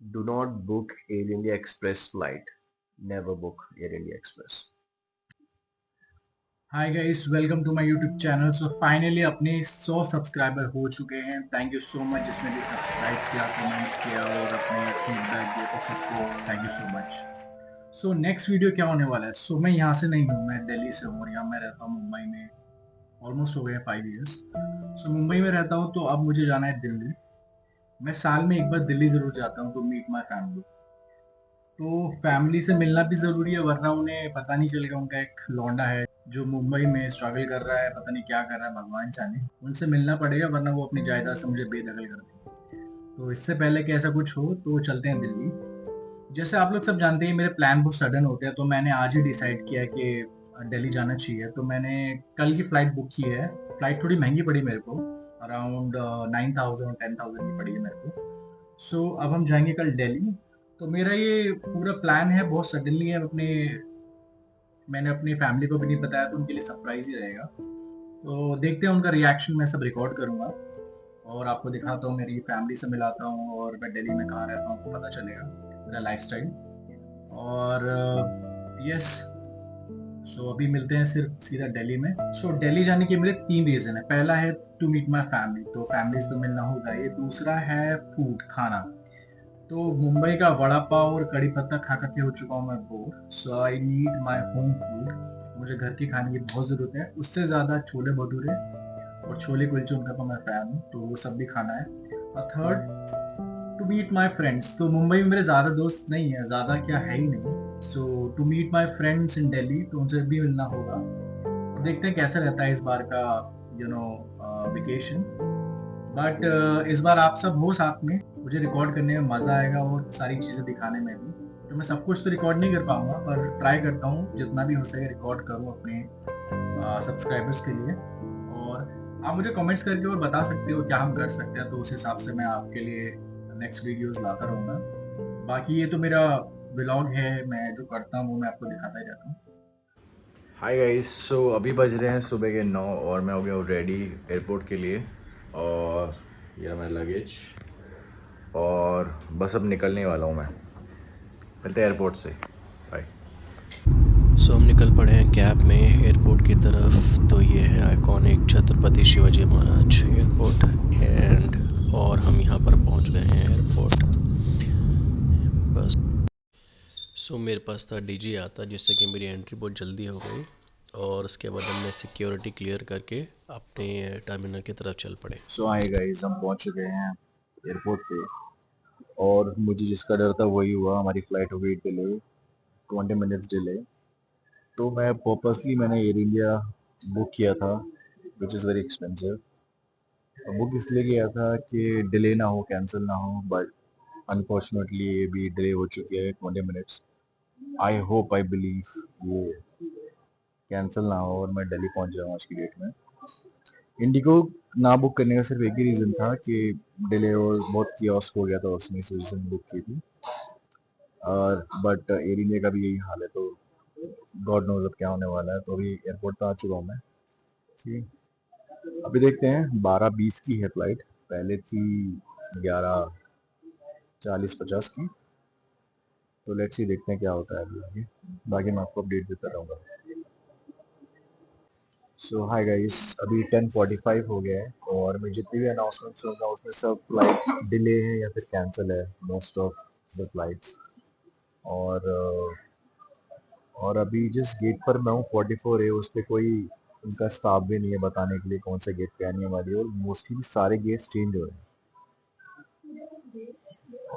Do not book Air India Express flight. Never book Air India Express. Hi guys, welcome to my YouTube channel. So finally अपने 100 subscriber हो चुके हैं। Thank you so much जिसने भी subscribe किया, comments किया और अपने फीडबैक दिया, तो सबको thank you so much. So next video क्या होने वाला है? मैं यहाँ से नहीं हूँ, मैं दिल्ली से हूँ और यहाँ मैं रहता हूँ मुंबई में। ऑलमोस्ट हो गए 5 इयर्स। मुंबई में रहता हूँ, तो अब मुझे जाना है दिल्ली। मैं साल में एक बार दिल्ली जरूर जाता हूँ टू मीट माई फैमिली। तो फैमिली से मिलना भी जरूरी है, वरना उन्हें पता नहीं चलेगा। उनका एक लौंडा है जो मुंबई में स्ट्रगल कर रहा है, पता नहीं क्या कर रहा है, भगवान जाने। उनसे मिलना पड़ेगा, वरना वो अपनी जायदाद से मुझे बेदखल कर देंगे। तो इससे पहले कि ऐसा कुछ हो, तो चलते हैं दिल्ली। जैसे आप लोग सब जानते हैं, मेरे प्लान बहुत सडन होते हैं, तो मैंने आज ही डिसाइड किया कि दिल्ली जाना चाहिए। तो मैंने कल की फ्लाइट बुक की है। फ्लाइट थोड़ी महंगी पड़ी मेरे को, अराउंड 9,000 10,000 की पड़ी है मेरे को। अब हम जाएंगे कल दिल्ली। तो मेरा ये पूरा प्लान है, बहुत सडनली है। मैंने अपनी फैमिली को भी नहीं बताया, तो उनके लिए सरप्राइज ही रहेगा। तो देखते हैं उनका रिएक्शन, मैं सब रिकॉर्ड करूंगा और आपको दिखाता हूँ, मेरी फैमिली से मिलाता हूँ और मैं दिल्ली में कहाँ रहता हूँ आपको पता चलेगा, मेरा लाइफस्टाइल। और यस, अभी मिलते हैं सिर्फ सीधा दिल्ली में। दिल्ली जाने के मेरे 3 रीजन है। पहला है टू मीट माई फैमिली, तो फैमिली से तो मिलना होगा। ये दूसरा है फूड, खाना। तो मुंबई का वड़ा पाव और कड़ी पत्ता खा खा के हो चुका हूँ मैं bore. I need my home food. मुझे घर के खाने की बहुत जरूरत है, उससे ज्यादा छोले भटूरे और छोले कुलचे, उनका तो मैं फैन हूँ, तो वो सब भी खाना है। और third, to meet my friends. तो मुंबई में मेरे ज्यादा दोस्त नहीं है, ज्यादा क्या है ही नहीं। To meet my friends in Delhi, तो उनसे भी मिलना होगा। और देखते हैं कैसा रहता है इस बार का वेकेशन। बट इस बार आप सब हो साथ में, मुझे रिकॉर्ड करने में मजा आएगा और सारी चीजें दिखाने में भी। तो मैं सब कुछ तो रिकॉर्ड नहीं कर पाऊंगा, पर ट्राई करता हूँ जितना भी हो सके रिकॉर्ड करूँ अपने सब्सक्राइबर्स के लिए। और आप मुझे कमेंट्स करके और बता सकते हो क्या हम कर सकते हैं, तो उस हिसाब से मैं आपके लिए नेक्स्ट वीडियोस लाता रहूंगा। बाकी ये तो मेरा व्लॉग है, मैं जो करता हूँ वो मैं आपको दिखाता ही रहता हूँ। Hi guys. अभी बज रहे हैं सुबह के 9 और मैं हो गया हूँ रेडी एयरपोर्ट के लिए। और ये रहा मेरा लगेज और बस अब निकलने वाला हूँ मैं। मिलते हैं एयरपोर्ट से। बाय। हम निकल पड़े हैं कैब में एयरपोर्ट की तरफ। तो ये है iconic Chhatrapati Shivaji Maharaj airport and और हम यहाँ पर पहुँच गए हैं एयरपोर्ट। बस मेरे पास था डीजी आता, जिससे कि मेरी एंट्री बहुत जल्दी हो गई और उसके बाद हमने सिक्योरिटी क्लियर करके अपने टर्मिनल की तरफ चल पड़े। हाय गाइस, हम पहुंच चुके हैं एयरपोर्ट पे और मुझे जिसका डर था वही हुआ। हमारी फ्लाइट हो गई डिले, 20 मिनट्स डिले। तो मैंने एयर इंडिया बुक किया था, which is very expensive. Book इसलिए किया था कि डिले ना हो, कैंसिल ना हो, बट अनफॉर्चुनेटली ये भी डिले हो चुकी है 20 minutes. I hope, I believe ये कैंसिल ना हो और मैं दिल्ली पहुंच जाऊँ आज की डेट में। इंडिगो ना बुक करने का सिर्फ एक ही रीज़न था कि डिले और बहुत कियोस्क हो गया था उसमें, इस वजह से मैंने बुक की थी। और बट एयर इंडिया का भी यही हाल है, तो गॉड नोज अब क्या होने वाला है। तो अभी एयरपोर्ट पे आ चुका हूँ मैं। ठीक, अभी देखते हैं। 12:20 की है फ्लाइट, पहले थी 11:40-50 की। तो लेट्स सी, देखते हैं क्या होता है अभी आगे। बाकी मैं आपको अपडेट देता रहूँगा। हाय गाइस, अभी 10:45 हो गया है और मैं जितनी भी अनाउंसमेंट सुन रहा हूँ उसमें सब फ्लाइट्स डिले है या फिर कैंसिल है, मोस्ट ऑफ द फ्लाइट्स। और और अभी जिस गेट पर मैं हूँ 44 है, उस पर कोई उनका स्टाफ भी नहीं है बताने के लिए कौन से गेट पे आने वाली है। और मोस्टली सारे गेट्स चेंज हो रहे हैं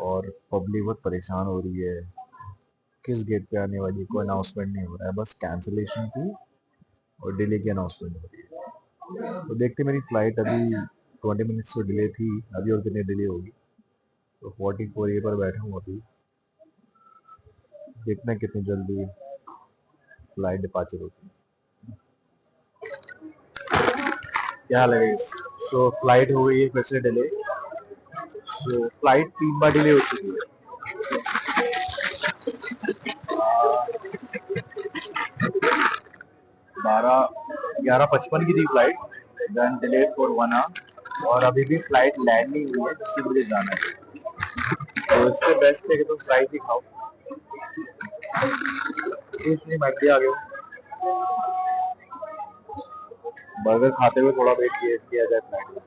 और पब्लिक बहुत परेशान हो रही है। किस गेट पे आने वाली है कोई अनाउंसमेंट नहीं हो रहा है, बस कैंसिलेशन की और डिले की अनाउंसमेंट हो रही है। तो देखते, मेरी फ्लाइट अभी 20 मिनट्स तो डिले थी, अभी और कितनी डिले होगी। तो 44 ए पर बैठा हूँ अभी, देखना है कितनी जल्दी फ्लाइट डिपार्चर होती है। क्या लगेगा। फ्लाइट हो गई है फिर से डिले। फ्लाइट 3 बार डिले हो चुकी है। 11:55 की थी flight, then delay for 1 hour. और अभी भी फ्लाइट लैंड नहीं हुई है जिससे मुझे जाना है। तो इससे बेस्ट है कि तुम फ्राइज ही खाओ। इसलिए मैं भी आ गया हूँ। बर्गर खाते हुए थोड़ा वेट किया जाए फ्राइड में।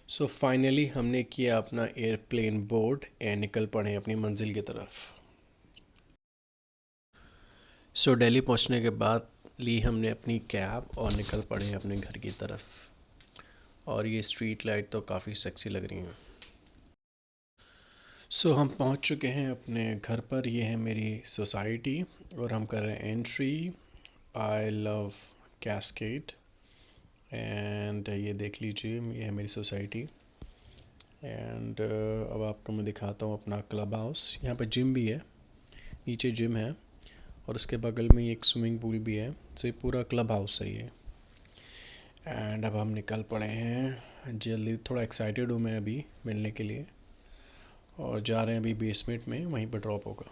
सो फाइनली हमने किया अपना एयरप्लेन बोर्ड एंड निकल पड़े अपनी मंजिल की तरफ। सो दिल्ली पहुंचने के बाद ली हमने अपनी कैब और निकल पड़े अपने घर की तरफ। और ये स्ट्रीट लाइट तो काफ़ी सेक्सी लग रही हैं। सो हम पहुंच चुके हैं अपने घर पर। ये है मेरी सोसाइटी और हम कर रहे हैं entry. I love cascade and ये देख लीजिए, ये है मेरी सोसाइटी। एंड अब आपको मैं दिखाता हूँ अपना क्लब हाउस। यहाँ पर जिम भी है, नीचे जिम है और उसके बगल में एक स्विमिंग पूल भी है। तो ये पूरा क्लब हाउस है ये। एंड अब हम निकल पड़े हैं जल्दी। थोड़ा एक्साइटेड हूँ मैं अभी मिलने के लिए और जा रहे हैं अभी बेसमेंट में, वहीं पर ड्रॉप होगा।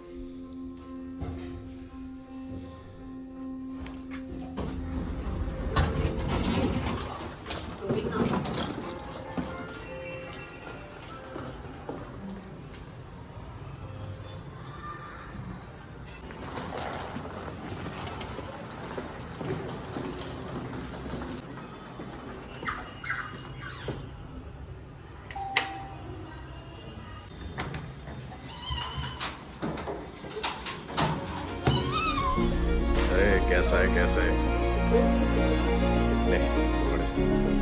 अरे कैसा है कैसा है? नहीं, पकड़ इसको।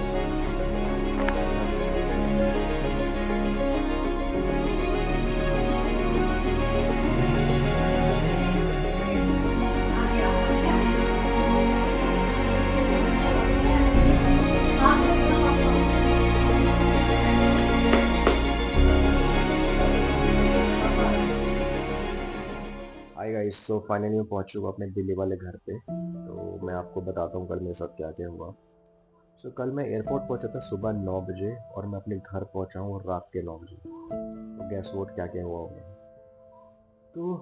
हाय गाइस, सो फाइनली मैं पहुंच चुका अपने दिल्ली वाले घर पे। तो मैं आपको बताता हूँ कल मेरे साथ क्या क्या हुआ। सो कल मैं एयरपोर्ट पहुंचा था सुबह 9 बजे और मैं अपने घर पहुंचा हूँ रात के 9 बजे। तो गैस वोट क्या क्या हुआ होगा। तो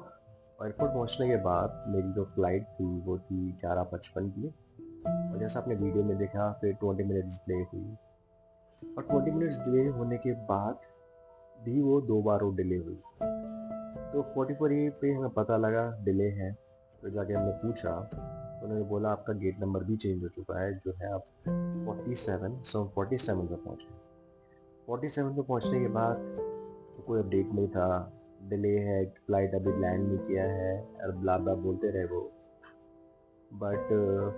एयरपोर्ट पहुंचने के बाद मेरी जो फ्लाइट थी वो थी 11:55 की। और जैसा आपने वीडियो में देखा फिर 20 मिनट्स डिले हुई। और 20 मिनट्स डिले होने के बाद भी वो 2 बार वो डिले हुई। तो 44 पे हमें पता लगा डिले है। तो जाके हमने पूछा तो उन्होंने बोला आपका गेट नंबर भी चेंज हो चुका है, जो है आप 47। सो 47 पे पहुँचे। 47 पे पहुँचने के बाद तो कोई अपडेट नहीं था, डिले है, फ्लाइट अभी लैंड नहीं किया है और ब्ला ब्ला बोलते रहे वो। बट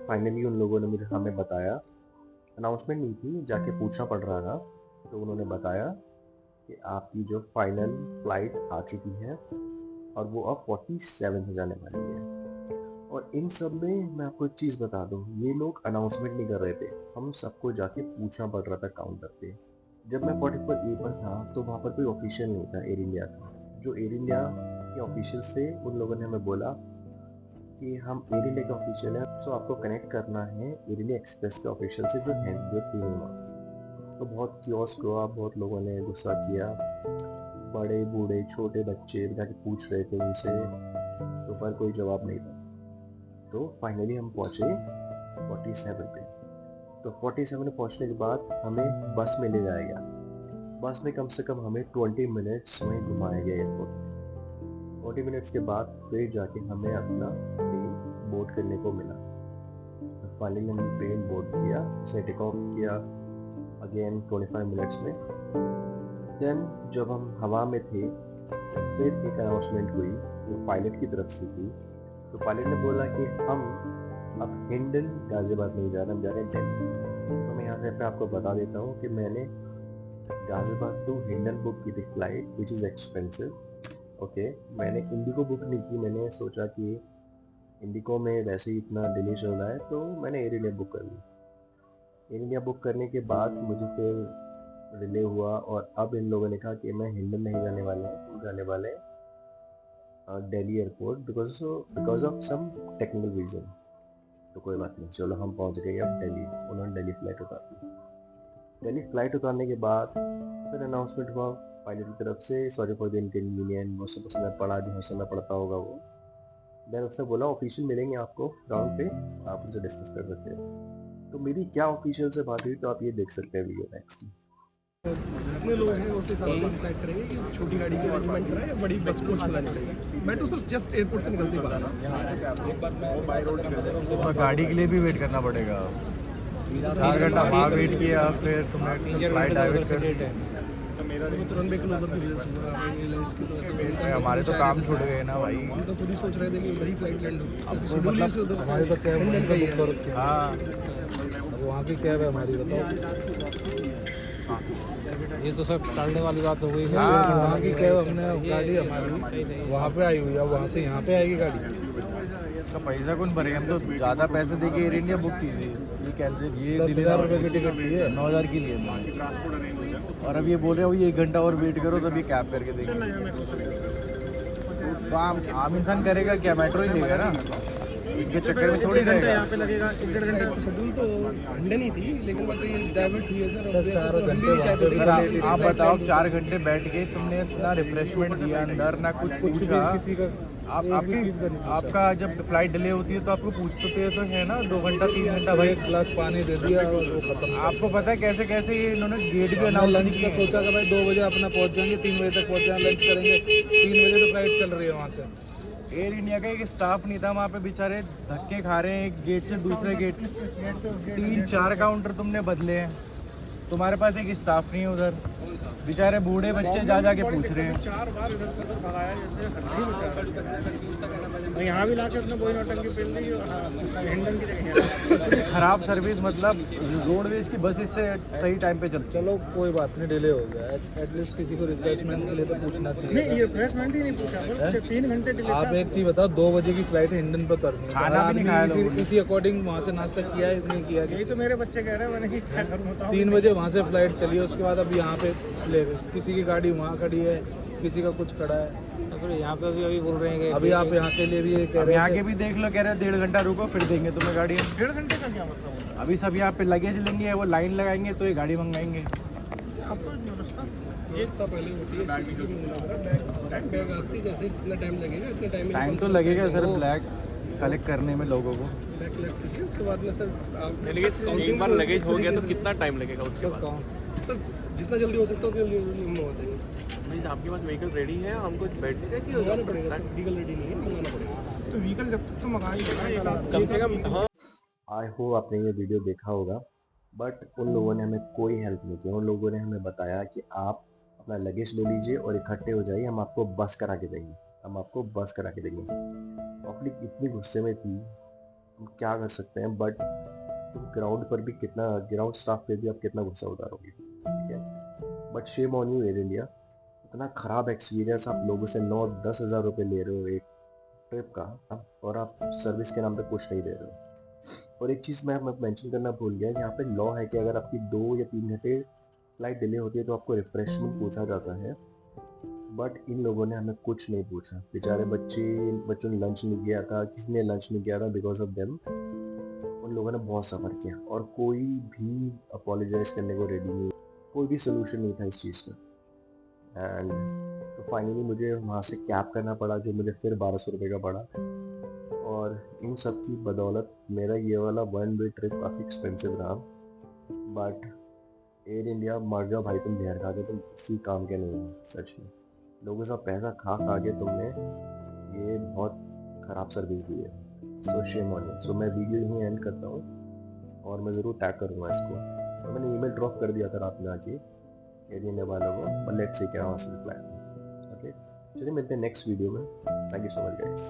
फाइनली उन लोगों ने मुझे हमें बताया, अनाउंसमेंट नहीं थी, जाके पूछना पड़ रहा था। तो उन्होंने बताया कि आपकी जो फाइनल फ्लाइट आ चुकी है और वो अब 47 से जाने वाली है। और इन सब में मैं आपको एक चीज़ बता दूं, ये लोग अनाउंसमेंट नहीं कर रहे थे, हम सबको जाके पूछना पड़ रहा था काउंटर पे। जब मैं 44 ए पर था तो वहाँ पर कोई ऑफिशियल नहीं था एयर इंडिया का। जो एयर इंडिया के ऑफिशियल से उन लोगों ने हमें बोला कि हम एयर इंडिया के ऑफिशियल हैं, सो आपको कनेक्ट करना है एयर इंडिया एक्सप्रेस के ऑफिशियल से जो है, जो थी वहाँ। तो बहुत कियोस्क हुआ, बहुत लोगों ने गुस्सा किया, बड़े बूढ़े छोटे बच्चे जाके पूछ रहे थे उनसे, तो पर कोई जवाब नहीं था। तो फाइनली हम पहुँचे 47 पे। तो 47 में पहुँचने के बाद हमें बस में ले जाया गया। बस में कम से कम हमें 20 मिनट्स वहीं घुमाया गया एयरपोर्ट। 40 मिनट्स के बाद फिर जाके हमें अपना प्लेन बोर्ड करने को मिला। तो फाइनली हमने प्लेन बोर्ड किया, उसे टेक ऑफ किया अगेन 25 मिनट्स में। देन जब हम हवा में थे तो फिर एक अनाउंसमेंट हुई जो पायलट की तरफ से थी। तो पायलट ने बोला कि हम अब हिंडन गाजियाबाद नहीं जा रहे, हम जा रहे हैं दिल्ली। तो मैं यहाँ से आपको बता देता हूँ कि मैंने गाजियाबाद टू हिंडन बुक की थी flight, which is expensive. Okay, मैंने इंडिगो बुक नहीं की। मैंने सोचा कि इंडिगो में वैसे ही इतना डिले चल रहा है, तो मैंने एयर इंडिया बुक कर ली। एयर इंडिया बुक करने के बाद मुझे फिर डिले हुआ और अब इन लोगों ने कहा कि मैं हिंडन नहीं जाने वाले हैं, हम जाने वाले हैं Delhi airport because of some technical reason. तो कोई बात नहीं, चलो हम पहुंच गए अब दिल्ली। उन्होंने दिल्ली फ्लाइट उतार दी। दिल्ली फ्लाइट उतारने के बाद फिर अनाउंसमेंट हुआ पायलट की तरफ से, सॉरी फॉर द इनकन्वीनियंस। वो सब उसमें पढ़ा जो समय पड़ता होगा वो। देन उसने बोला ऑफिशियल मिलेंगे आपको ग्राउंड पे, आप उनसे डिस्कस कर सकते हो। तो मेरी क्या ऑफिशियल से बात हुई तो आप ये देख सकते हैं वीडियो नेक्स्ट। जितने लोग हैं उस हिसाब से डिसाइड करेंगे कि छोटी गाड़ी की अरेंजमेंट कराएं या बड़ी बस कोच बुलानी पड़ेगी। मैं तो सर जस्ट एयरपोर्ट से निकलते बाहर तो गाड़ी के लिए भी वेट करना पड़ेगा, 4 घंटा वहाँ वेट किया, फिर तुम्हें फ्लाइट डाइवर्ट कर दी। तुरंत में क्लोजर की वजह से हुआ एयरलाइंस की, तो ऐसा हमारे तो काम छूट गए ना भाई। हम तो खुद ही सोच रहे थे कि उधर ही फ्लाइट लैंड हो। अब शेड्यूल ही से उधर से लंदन का ही है। हाँ, वहाँ की कैब है हमारी, बताओ। ये तो सब टालने वाली बात हो गई है। वहाँ की कैब हमने, गाड़ी हमारी वहाँ पे आई हुई है, वहाँ से यहाँ पे आएगी गाड़ी। इसका पैसा कौन भरेगा? हम तो ज़्यादा पैसे दे के एयर इंडिया बुक की थी, ये कैंसिल, ये 10,000 रुपये की टिकट ली है। 9,000 की लिए मैंने। और अब ये बोल रहे हो ये 1 घंटा और वेट करो तभी कैब करके देंगे। तो आम इंसान करेगा क्या? मेट्रो ही लेगा ना, इनके चक्कर में थोड़ी रहेगा। यहाँ पे लगेगा। शेड्यूल तो लंदन ही थी, लेकिन बट ये डाइवर्ट हुई है सर। अब वैसे तो हम भी नहीं चाहते थे सर कि आप बताओ, 4 घंटे बैठ के तुमने इतना रिफ्रेशमेंट दिया अंदर, ना कुछ पूछा। किसी का आपका जब फ्लाइट डिले होती है तो आपको पूछते तो है ना 2 घंटा 3 घंटा भाई। एक गिलास पानी दे दिया और वो खत्म। आपको पता है कैसे कैसे ये इन्होंने गेट भी अनाउंस लंच नहीं का किया। सोचा कि भाई 2 बजे अपना पहुँच जाएंगे, 3 बजे तक पहुँच जाएंगे, लंच करेंगे। 3 बजे तो फ्लाइट चल रही है वहाँ से। एयर इंडिया का एक स्टाफ नहीं था वहाँ पे, बेचारे धक्के खा रहे हैं एक गेट से दूसरे गेट। 3-4 काउंटर तुमने बदले हैं, तुम्हारे पास एक स्टाफ नहीं है उधर। बेचारे बूढ़े बच्चे जा के पूछ रहे हैं। 4 बार इधर से उधर भगाया, जैसे यहाँ भी लाके अपने कोई नौटंकी पेल दी हिंडन की जगह। इतनी खराब सर्विस, मतलब रोडवेज की बस इससे सही टाइम पे चलती। चलो कोई बात नहीं, डिले हो गया। एटलीस्ट किसी को रिफ्रेशमेंट के लिए तो पूछना चाहिए। नहीं, ये रिफ्रेशमेंट ही नहीं पूछा, 3 घंटे डिले। आप एक चीज़ बताओ, 2 बजे की फ्लाइट है, हिंडन पर उतरनी है। खाना भी नहीं खाया लोगों ने। इसी अकॉर्डिंग वहाँ से नाश्ता किया है, नहीं किया? यही तो मेरे बच्चे कह रहे हैं, मैंने क्या करूँ बताओ। 3 बजे वहाँ से फ्लाइट चली है, उसके बाद अब यहाँ पे ले गए। किसी की गाड़ी वहाँ खड़ी है, किसी का कुछ खड़ा है। तो यहाँ पे भी अभी बोल रहे हैं कि अभी आप यहाँ के लिए भी ये कह अब रहे यहाँ हैं के भी देख लो, कह रहे हैं 1.5 घंटा रुको फिर देंगे तुम्हें गाड़ी। 1.5 घंटे का क्या मतलब? अभी सब यहाँ पे लगेज लेंगे, वो लाइन लगाएंगे तो ये गाड़ी मंगाएंगे। आपको व्यवस्था पहले होती है, सीसीटीवी ब्लैक बैग आती है, जैसे जितना टाइम लगेगा इतने टाइम तो लगेगा सर ब्लैक कलेक्ट करने में लोगों को। बैग कलेक्ट कीजिए, उसके बाद में सर आप एक बार लगेज हो गया तो कितना टाइम लगेगा उसके बाद? सर जितना जल्दी हो सकता है उतना जल्दी हम मंगवा देंगे सर। नहीं, आपके पास व्हीकल रेडी है, हमको बैठने का कि मंगाना पड़ेगा सर, व्हीकल रेडी नहीं है, मंगाना पड़ेगा। तो व्हीकल जब तक तो मंगा ही लेगा, कम से कम। हाँ, आई होप आपने ये वीडियो देखा होगा, बट उन लोगों ने हमें कोई हेल्प नहीं की। उन लोगों ने हमें बताया कि आप अपना लगेज ले लीजिए और इकट्ठे हो जाइए, हम आपको बस करा के देंगे, हम आपको बस करा के देंगे। पब्लिक इतनी गुस्से में थी, हम क्या कर सकते हैं। बट तुम ग्राउंड पर भी कितना, ग्राउंड स्टाफ पे भी आप कितना गुस्सा उतारोगे, ठीक है। But shame on you air India, इतना ख़राब एक्सपीरियंस, आप लोगों से 9-10 हज़ार रुपये ले रहे हो एक ट्रिप का, और आप सर्विस के नाम पे कुछ नहीं दे रहे हो। और एक चीज़ मैं मेंशन करना भूल गया, यहाँ पे लॉ है कि अगर आपकी 2 या 3 घंटे फ्लाइट डिले होती है तो आपको रिफ्रेशमेंट पूछा जाता है। बट इन लोगों ने हमें कुछ नहीं पूछा। बेचारे बच्चों ने लंच नहीं किया था, किसी ने लंच नहीं किया था। बिकॉज ऑफ देम उन लोगों ने बहुत सफ़र किया और कोई भी अपोलोजाइज करने को रेडी नहीं, कोई भी सोल्यूशन नहीं था इस चीज़ का। एंड तो फाइनली मुझे वहाँ से कैब करना पड़ा, जो मुझे फिर 1200 रुपये का पड़ा। और इन सब की बदौलत मेरा ये वाला 1 वे ट्रिप काफ़ी एक्सपेंसिव रहा। बट एयर इंडिया, मर जाओ भाई, तुम ढेर खा के, तुम किसी काम के नहीं हो सच में। लोगों से पैसा खा के तुमने ये बहुत ख़राब सर्विस दी है। सो शेम ऑन यू। सो मैं वीडियो यहीं एंड करता हूँ और मैं ज़रूर टैग करूँगा इसको। तो मैंने ईमेल ड्रॉप कर दिया था रात में आके एयर इंडिया वालों को, और लेट्स सी क्या वहाँ से रिप्लाई। ओके, चलिए मिलते हैं नेक्स्ट वीडियो में। Thank you so much guys.